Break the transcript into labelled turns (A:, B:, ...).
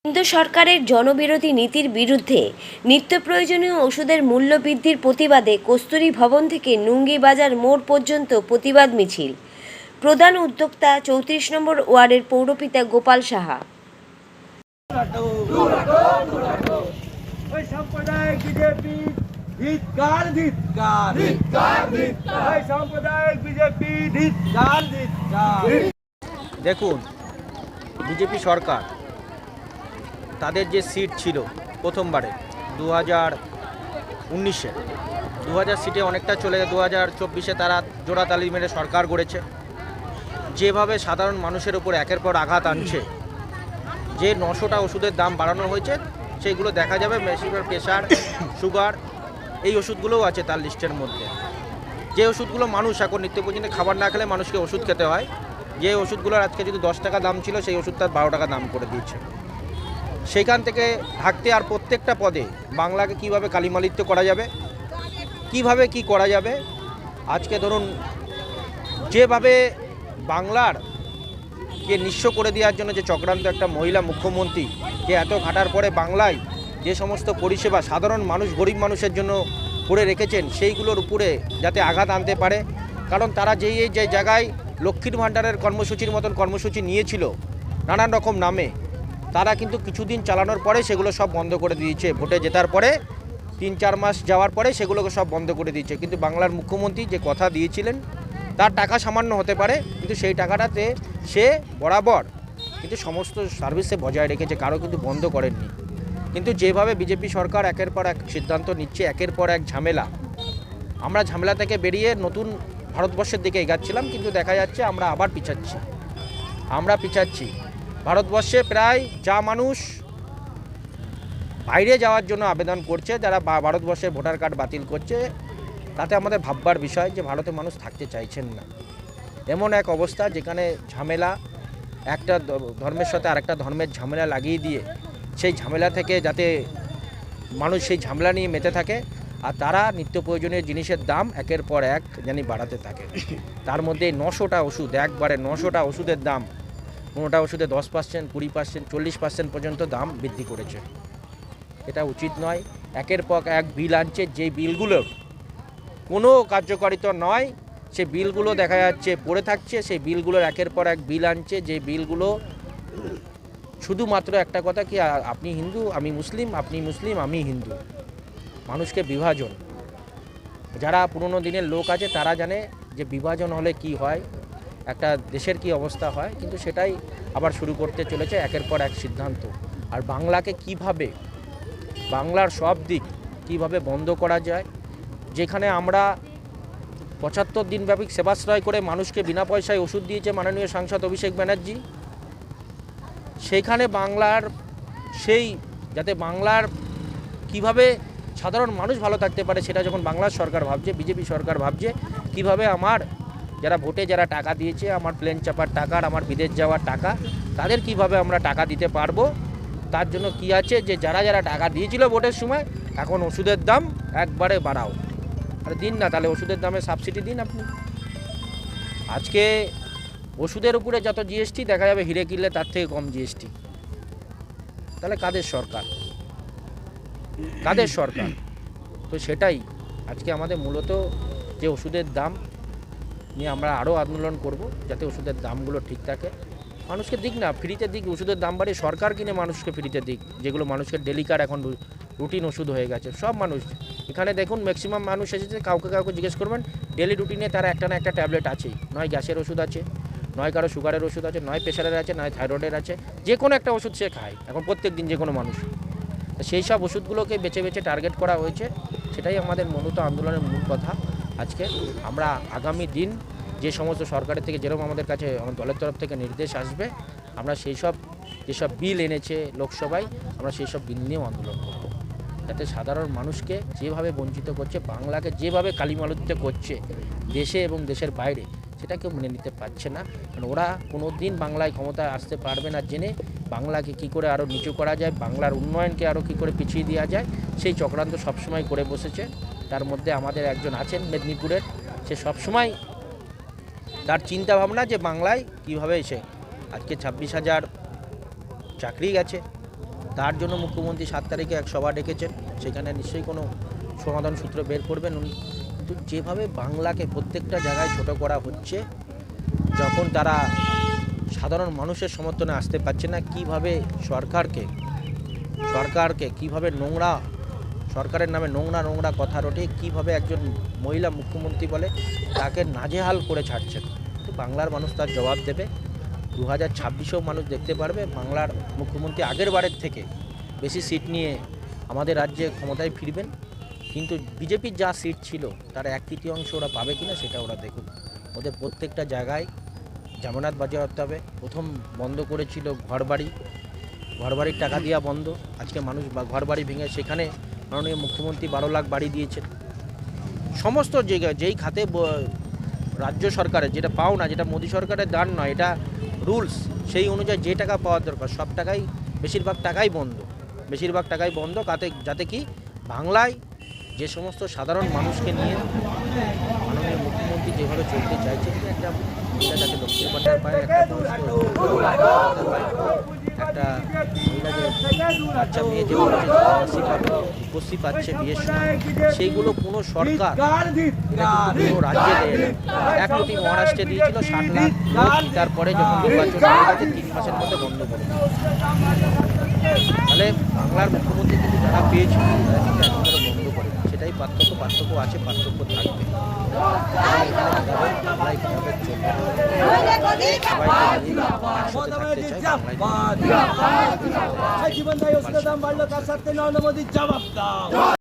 A: কেন্দ্র সরকারের জনবিরোধী নীতির বিরুদ্ধে নিত্য প্রয়োজনীয় ওষুধের মূল্য বৃদ্ধির প্রতিবাদে কস্তুরী ভবন থেকে নুঙ্গি বাজার মোড় পর্যন্ত প্রতিবাদ মিছিল। প্রধান উদ্যোক্তা ৩৪ নম্বর ওয়ার্ডের পৌরপিতা গোপাল সাহা।
B: দেখুন, বিজেপি সরকার তাদের যে সিট ছিল প্রথমবারে 2019-এ 2000 সিটে অনেকটা চলে 2024-এ তারা জোড়া তালি মেরে সরকার গড়েছে। যেভাবে সাধারণ মানুষের উপর একের পর আঘাত আনছে, যে 900টা ওষুধের দাম বাড়ানো হয়েছে সেইগুলো দেখা যাবে। বেশিরভাগ প্রেশার, সুগার এই ওষুধগুলোও আছে তার লিস্টের মধ্যে। যে ওষুধগুলো মানুষ এখন নিত্য প্রয়োজনীয় খাবার না খেলে মানুষকে ওষুধ খেতে হয়, যে ওষুধগুলোর আজকে যদি 10 টাকা দাম ছিল সেই ওষুধ তার 12 টাকা দাম করে দিয়েছে। সেইখান থেকে থাকতে আর প্রত্যেকটা পদে বাংলাকে কিভাবে কালিমালিত্য করা যাবে, কিভাবে কি করা যাবে। আজকে ধরুন যেভাবে বাংলার কে নিঃস্ব করে দেওয়ার জন্য যে চক্রান্ত একটা মহিলা মুখ্যমন্ত্রী, যে এত ঘাটার পরে বাংলায় যে সমস্ত পরিষেবা সাধারণ মানুষ গরিব মানুষের জন্য করে রেখেছেন সেইগুলোর উপরে যাতে আঘাত আনতে পারে। কারণ তারা যে জায়গায় লক্ষ্মীর ভাণ্ডারের কর্মসূচির মতন কর্মসূচি নিয়েছিল নানান রকম নামে, তারা কিন্তু কিছুদিন চালানোর পরে সেগুলো সব বন্ধ করে দিয়েছে। ভোটে জেতার পরে 3-4 মাস যাওয়ার পরে সেগুলোকে সব বন্ধ করে দিয়েছে। কিন্তু বাংলার মুখ্যমন্ত্রী যে কথা দিয়েছিলেন তার টাকা সামান্য হতে পারে, কিন্তু সেই টাকাটাতে সে বরাবর কিন্তু সমস্ত সার্ভিসে বজায় রেখেছে, কারো কিন্তু বন্ধ করেননি। কিন্তু যেভাবে বিজেপি সরকার একের পর এক সিদ্ধান্ত নিচ্ছে, একের পর এক ঝামেলা, আমরা ঝামেলা থেকে বেরিয়ে নতুন ভারতবর্ষের দিকে এগাচ্ছিলাম, কিন্তু দেখা যাচ্ছে আমরা আবার পিছাচ্ছি। ভারতবর্ষে প্রায় যা মানুষ বাইরে যাওয়ার জন্য আবেদন করছে, যারা ভারতবর্ষে ভোটার কার্ড বাতিল করছে, তাতে আমাদের ভাববার বিষয় যে ভারতে মানুষ থাকতে চাইছেন না। এমন এক অবস্থা যেখানে ঝামেলা, একটা ধর্মের সাথে আরেকটা ধর্মের ঝামেলা লাগিয়ে দিয়ে সেই ঝামেলা থেকে যাতে মানুষ সেই ঝামেলা নিয়ে মেতে থাকে, আর তারা নিত্য প্রয়োজনীয় জিনিসের দাম একের পর এক জানি বাড়াতে থাকে। তার মধ্যে 900টা ওষুধ, একবারে 900টা ওষুধের দাম, কোনোটা ওষুধে 10%, 20%, 40% পর্যন্ত দাম বৃদ্ধি করেছে। এটা উচিত নয়। একের পর এক বিল আনছে, যেই বিলগুলোর কোনো কার্যকারিতা নয়, সেই বিলগুলো দেখা যাচ্ছে পড়ে থাকছে। সেই বিলগুলোর একের পর এক বিল আনছে, যে বিলগুলো শুধুমাত্র একটা কথা কি, আপনি হিন্দু আমি মুসলিম, আপনি মুসলিম আমি হিন্দু, মানুষকে বিভাজন। যারা পুরনো দিনের লোক আছে তারা জানে যে বিভাজন হলে কি হয়, একটা দেশের কি অবস্থা হয়, কিন্তু সেটাই আবার শুরু করতে চলেছে একের পর এক সিদ্ধান্ত। আর বাংলাকে কিভাবে, বাংলার সব দিক কিভাবে বন্ধ করা যায়, যেখানে আমরা 75 দিনব্যাপী সেবাশ্রয় করে মানুষকে বিনা পয়সায় ওষুধ দিয়েছে মাননীয় সাংসদ অভিষেক ব্যানার্জি, সেইখানে বাংলার সেই যাতে বাংলার কিভাবে সাধারণ মানুষ ভালো থাকতে পারে, সেটা যখন বাংলার সরকার ভাবছে, বিজেপি সরকার ভাবছে কিভাবে আমার যারা ভোটে যারা টাকা দিয়েছে, আমার প্লেন চাপার টাকা, আমার বিদেশ যাওয়ার টাকা, তাদের কিভাবে আমরা টাকা দিতে পারবো। তার জন্য কি আছে যে যারা টাকা দিয়েছিল ভোটের সময়, এখন ওষুধের দাম একবারে বাড়াও। আরে দিন না, তাহলে ওষুধের দামে সাবসিডি দিন আপনি। আজকে ওষুধের উপরে যত জিএসটি, দেখা যাবে হিরে কিনলে তার থেকে কম জিএসটি। তাহলে কাদের সরকার? তো সেটাই আজকে আমাদের মূলত যে ওষুধের দাম নিয়ে আমরা আরও আন্দোলন করব, যাতে ওষুধের দামগুলো ঠিক থাকে। মানুষকে দিক না, ফ্রিতে দিক, ওষুধের দাম বাড়িয়ে সরকার কিনে মানুষকে ফ্রিতে দিক, যেগুলো মানুষের ডেলিকার এখন রুটিন ওষুধ হয়ে গেছে। সব মানুষ এখানে দেখুন, ম্যাক্সিমাম মানুষ এসেছে, কাউকে জিজ্ঞেস করবেন ডেলি রুটিনে তার একটা না একটা ট্যাবলেট আছেই, নয় গ্যাসের ওষুধ আছে, নয় কারো সুগারের ওষুধ আছে, নয় প্রেশারের আছে, নয় থাইরয়েডের আছে, যে কোনো একটা ওষুধ সে খায় এখন প্রত্যেক দিন, যে কোনো মানুষ। সেই সব ওষুধগুলোকে বেছে বেছে টার্গেট করা হয়েছে। সেটাই আমাদের মূলত আন্দোলনের মূল কথা। আজকে আমরা আগামী দিন যে সমস্ত সরকারের থেকে যেরকম আমাদের কাছে আমার দলের তরফ থেকে নির্দেশ আসবে, আমরা সেই সব যেসব বিল এনেছে লোকসভায়, আমরা সেই সব বিল নিয়েও আন্দোলন করব, যাতে সাধারণ মানুষকে যেভাবে বঞ্চিত করছে, বাংলাকে যেভাবে কালিমালিত্য করছে দেশে এবং দেশের বাইরে, সেটা কেউ মেনে নিতে পারছে না। কারণ ওরা কোনো দিন বাংলায় ক্ষমতায় আসতে পারবে না জেনে বাংলাকে কী করে আরও নিচু করা যায়, বাংলার উন্নয়নকে আরও কী করে পিছিয়ে দেওয়া যায়, সেই চক্রান্ত সবসময় করে বসেছে। তার মধ্যে আমাদের একজন আছেন মেদিনীপুরের, সে সবসময় তার চিন্তাভাবনা যে বাংলায় কীভাবে এসে আজকে 26,000 চাকরি গেছে, তার জন্য মুখ্যমন্ত্রী 7 তারিখে এক সভা ডেকেছেন, সেখানে নিশ্চয়ই কোনো সমাধান সূত্র বের করবেন উনি। কিন্তু যেভাবে বাংলাকে প্রত্যেকটা জায়গায় ছোট করা হচ্ছে, যখন তারা সাধারণ মানুষের সমর্থনে আসতে পারছে না, কিভাবে সরকারকে কিভাবে সরকারের নামে নোংরা কথা রটে, কিভাবে একজন মহিলা মুখ্যমন্ত্রী বলে তাকে নাজেহাল করে ছাড়ছেন। তো বাংলার মানুষ তার জবাব দেবে। 2026-এও মানুষ দেখতে পারবে বাংলার মুখ্যমন্ত্রী আগের বারের থেকে বেশি সিট নিয়ে আমাদের রাজ্যে ক্ষমতায় ফিরবেন। কিন্তু বিজেপির যা সিট ছিল তার 1/3 ওরা পাবে কিনা সেটা ওরা দেখুক। ওদের প্রত্যেকটা জায়গায় জামানত বাজেয়াপ্ত হবে। প্রথম বন্ধ করেছিল ঘরবাড়ির টাকা দেওয়া বন্ধ। আজকে মানুষ ঘরবাড়ি ভেঙে সেখানে মাননীয় মুখ্যমন্ত্রী 12 লাখ বাড়ি দিয়েছেন। সমস্ত জায়গায় যেই খাতে রাজ্য সরকারের যেটা পাও না, যেটা মোদী সরকারের দান নয়, এটা রুলস, সেই অনুযায়ী যে টাকা পাওয়ার দরকার সব টাকাই বেশিরভাগ টাকাই বন্ধ যাতে কি বাংলায় যে সমস্ত সাধারণ মানুষকে নিয়ে মাননীয় মুখ্যমন্ত্রী যেভাবে চলতে চাইছে, একটা মহিলা যাতে লক্ষ্মীর ভাণ্ডার পায়, একটা মহিলা যে বাচ্চা মেয়ে যে উপস্থিত পাচ্ছে বিয়ের সময়, সেইগুলো কোনো সরকার কোনো রাজ্যে দেয় না। 1 কোটি মহারাষ্ট্রে দিয়েছিল, 60 লাখ তারপরে যখন নির্বাচন হয়ে গেছে 3 মাসের মধ্যে বন্ধ করে দিল। তাহলে বাংলার মুখ্যমন্ত্রী কিন্তু যারা পেয়েছিল তারা কিন্তু এখনও বন্ধ করে, সেটাই পার্থক্য আছে, পার্থক্য থাকবে। বাংলায় কীভাবে চলবে, সবাইকে একসাথে থাকতে চাই বাংলায়।